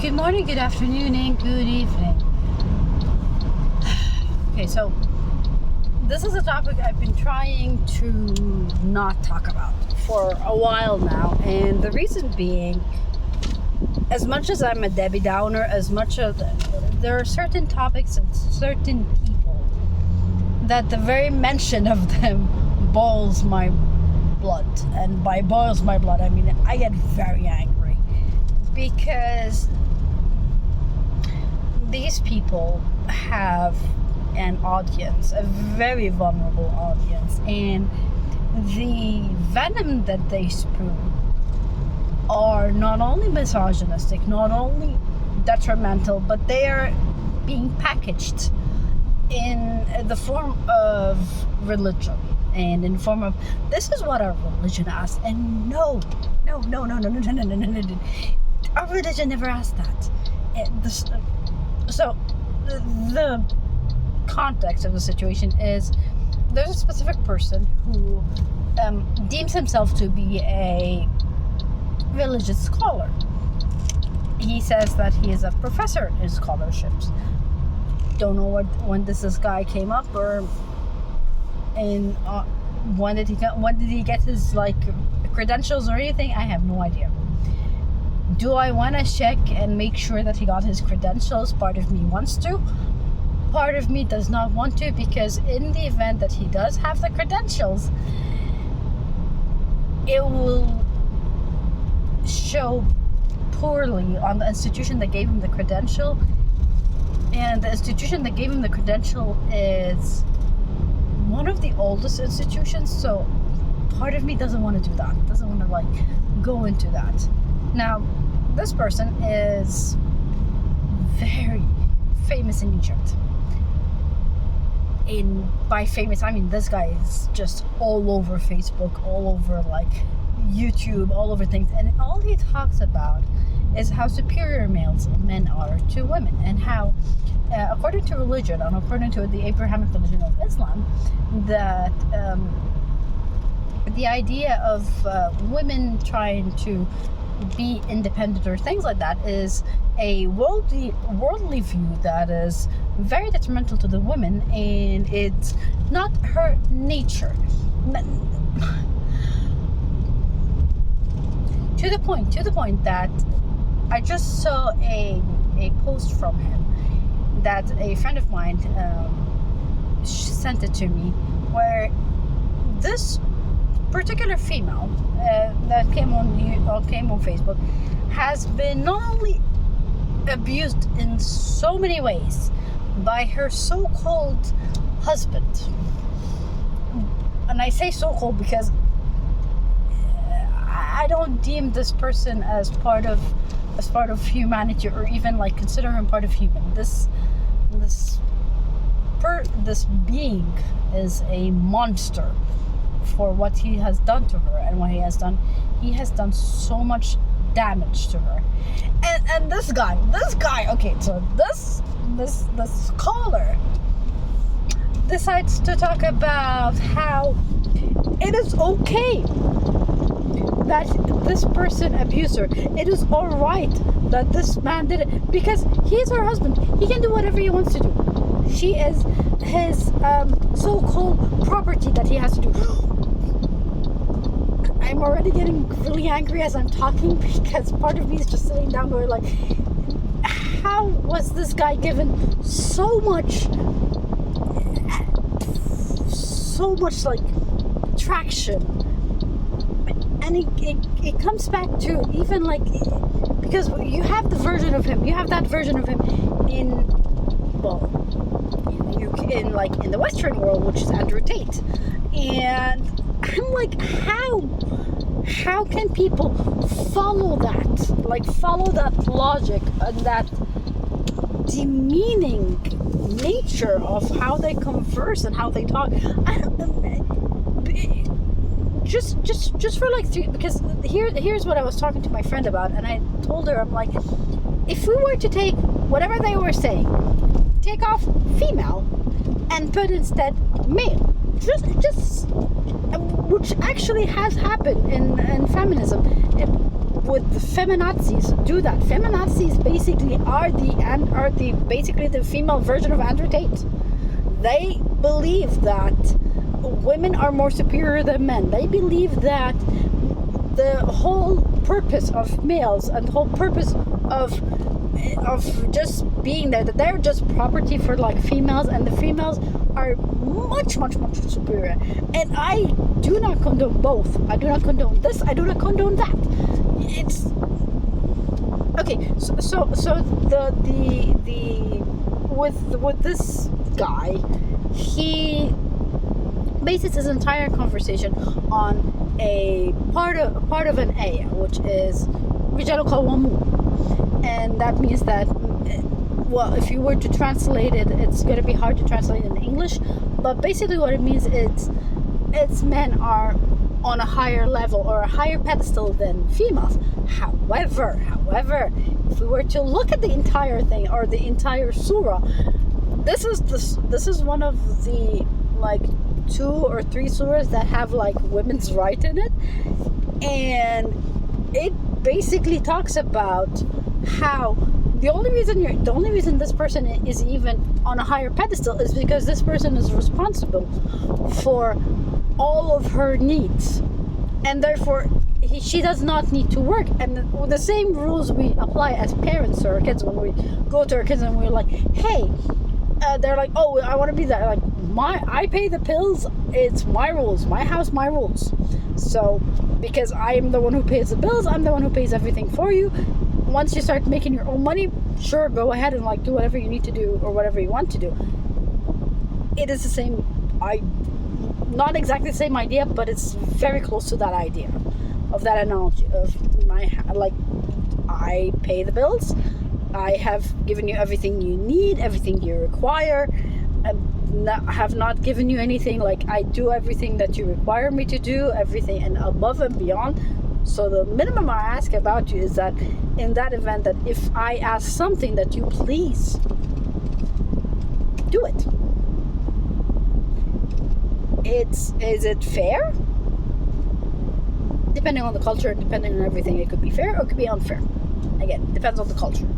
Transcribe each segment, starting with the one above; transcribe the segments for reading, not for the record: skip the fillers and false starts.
Good morning, good afternoon, and good evening. Okay, so this is a topic I've been trying to not talk about for a while now, and the reason being, as much as I'm a Debbie Downer, as much as there are certain topics and certain people that the very mention of them boils my blood, and by boils my blood, I mean I get very angry because these people have an audience, a very vulnerable audience, and the venom that they spew are not only misogynistic, not only detrimental, but they are being packaged in the form of religion and in the form of this is what our religion asks. And no, our religion never asked that. So the context of the situation is there's a specific person who deems himself to be a religious scholar. He says that he is a professor in scholarships. Don't know when this guy came up or in when did he get his credentials or anything. I have no idea. Do I want to check and make sure that he got his credentials? Part of me wants to. Part of me does not want to, because in the event that he does have the credentials, it will show poorly on the institution that gave him the credential. And the institution that gave him the credential is one of the oldest institutions, so part of me doesn't want to do that, doesn't want to go into that. Now, this person is very famous in Egypt. And by famous, I mean this guy is just all over Facebook, all over YouTube, all over things. And all he talks about is how superior men are to women, and how, according to religion, and according to the Abrahamic religion of Islam, that the idea of women trying to be independent or things like that is a worldly view that is very detrimental to the woman, and it's not her nature. To the point that I just saw a post from him that a friend of mine sent it to me, where this particular female that came on Facebook has been not only abused in so many ways by her so-called husband, and I say so-called because I don't deem this person as part of humanity, or even consider him part of human. This being is a monster for what he has done to her, and what he has done so much damage to her. And this guy, okay, so this scholar decides to talk about how it is okay that this person abused her. It is alright that this man did it, because he's her husband. He can do whatever he wants to do. She is his so-called property that he has to do. I'm already getting really angry as I'm talking, because part of me is just sitting down there how was this guy given so much traction? And it comes back to even because you have that version of him in the Western world, which is Andrew Tate. And I'm like, how can people follow that logic and that demeaning nature of how they converse and how they talk? Just for because here's what I was talking to my friend about, and I told her, I'm like, if we were to take whatever they were saying, take off female and put instead male, just which actually has happened in feminism. with the femanazis do that. Femanazis basically are basically the female version of Andrew Tate. They believe that women are more superior than men. They believe that the whole purpose of males and the whole purpose of just being there, that they're just property for like females, and the females are much superior. And I do not condone both. I do not condone this. I do not condone that. It's okay. So the with this guy, he bases his entire conversation on a part of an aya, which is Rijalu Qawamun, and that means that, well, if you were to translate it, it's going to be hard to translate in English, but basically what it means is it's men are on a higher level or a higher pedestal than females. However, if we were to look at the entire thing or the entire surah, this is one of the like 2 or 3 surahs that have like women's right in it, and it basically talks about how the only reason this person is even on a higher pedestal is because this person is responsible for all of her needs, and therefore she does not need to work. And the same rules we apply as parents to our kids when we go to our kids and we're like, hey, they're like, oh, I want to be that, like, I pay the bills, it's my rules, my house, my rules. So because I'm the one who pays the bills, I'm the one who pays everything for you. Once you start making your own money, sure, go ahead and like do whatever you need to do or whatever you want to do. It is the same, not exactly the same idea, but it's very close to that idea, of that analogy of I pay the bills, I have given you everything you need, everything you require. I have not given you anything, like I do everything that you require me to do, everything and above and beyond. So the minimum I ask about you is that in that event, that if I ask something, that you please do it. Is it fair? Depending on the culture, depending on everything, it could be fair or it could be unfair. Again, depends on the culture.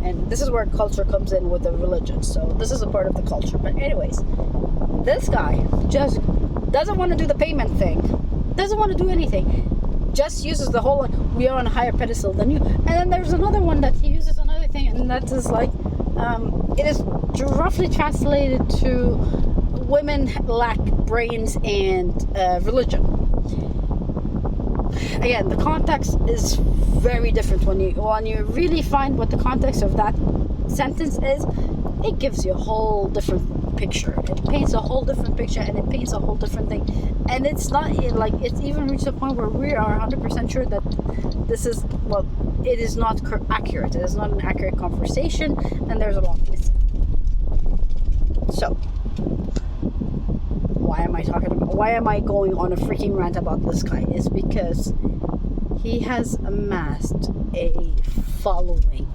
And this is where culture comes in with the religion. So this is a part of the culture. But anyways, this guy just doesn't want to do the payment thing. Doesn't want to do anything. Just uses the whole, like, we are on a higher pedestal than you. And then there's another one that he uses another thing, and that is like, it is roughly translated to women lack brains and religion. Again, the context is very different. When you really find what the context of that sentence is, it gives you a whole different picture. It paints a whole different picture, and it paints a whole different thing. And it's not like it's even reached a point where we are 100% sure that this is, well, it is not accurate. It is not an accurate conversation, and there's a lot missing. So, why am I going on a freaking rant about this guy? Is because he has amassed a following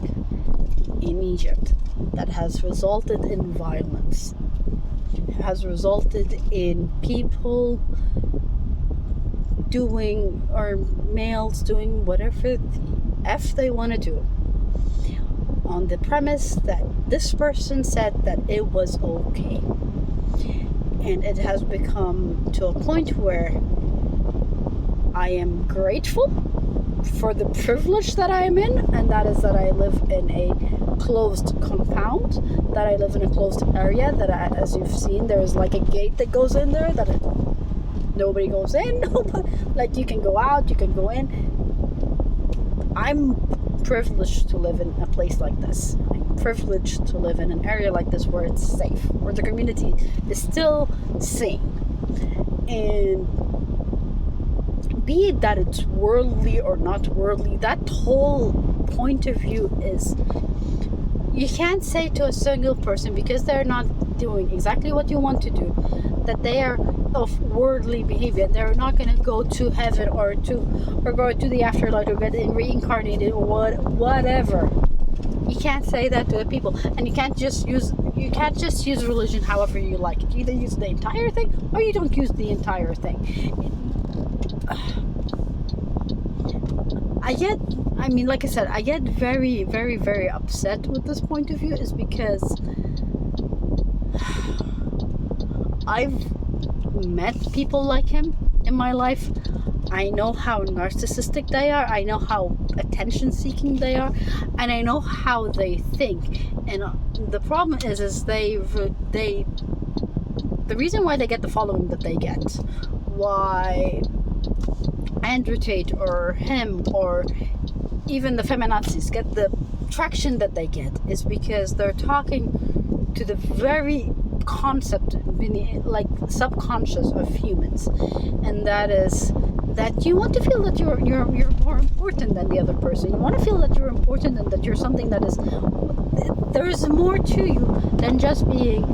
in Egypt that has resulted in violence, has resulted in people doing, or males doing whatever the F they want to do, on the premise that this person said that it was okay. And it has become to a point where I am grateful for the privilege that I am in, and that is that I live in a closed compound, that I live in a closed area, that as you've seen, there's like a gate that goes in there, that nobody goes in, like you can go out, you can go in. I'm privileged to live in a place like this. I'm privileged to live in an area like this where it's safe, where the community is still sane. And be it that it's worldly or not worldly, that whole point of view is, you can't say to a single person, because they're not doing exactly what you want to do, that they are of worldly behavior. They're not going to go to heaven or go to the afterlife or get reincarnated or whatever. You can't say that to the people, and you can't just use religion however you like it. You either use the entire thing or you don't use the entire thing. I mean, like I said, I get very, very, very upset with this point of view, is because I've met people like him in my life. I know how narcissistic they are. I know how attention-seeking they are, and I know how they think. And the problem is the reason why they get the following that they get, why Andrew Tate or him or even the femanazis get the traction that they get, is because they're talking to the very concept, like subconscious of humans, and that is that you want to feel that you're more important than the other person. You want to feel that you're important and that you're something that is, there is more to you than just being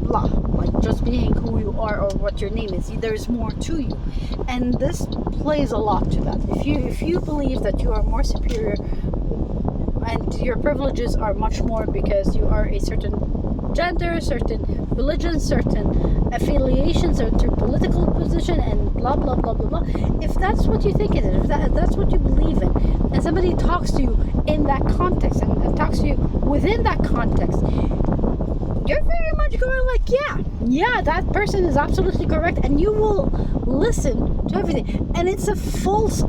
blah, like just being who you are or what your name is. There's more to you, and this plays a lot to that. If you believe that you are more superior and your privileges are much more because you are a certain gender, certain religion, certain affiliation, certain political position, and blah blah blah blah blah. If that's what you think it is, if that's what you believe in, and somebody talks to you in that context and talks to you within that context, you're very much going like, yeah, that person is absolutely correct, and you will listen to everything. And it is a fallacy.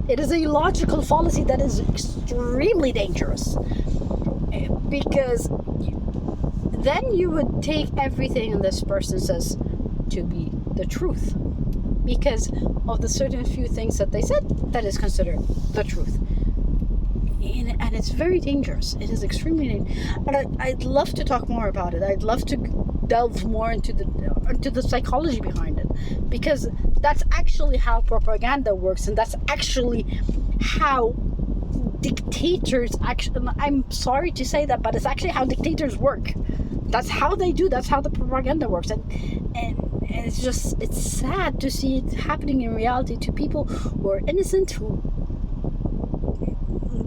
It is a logical fallacy that is extremely dangerous, because then you would take everything this person says to be the truth, because of the certain few things that they said that is considered the truth. And it's very dangerous. It is extremely dangerous. And I'd love to talk more about it. I'd love to delve more into the psychology behind it, because that's actually how propaganda works, and that's actually how dictators actually, I'm sorry to say that, but it's actually how dictators work. That's how they do. That's how the propaganda works, and it's sad to see it happening in reality to people who are innocent, who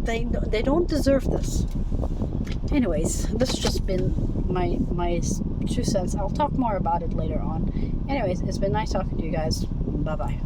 they don't deserve this. Anyways, this has just been my 2 cents. I'll talk more about it later on. Anyways, it's been nice talking to you guys. Bye bye.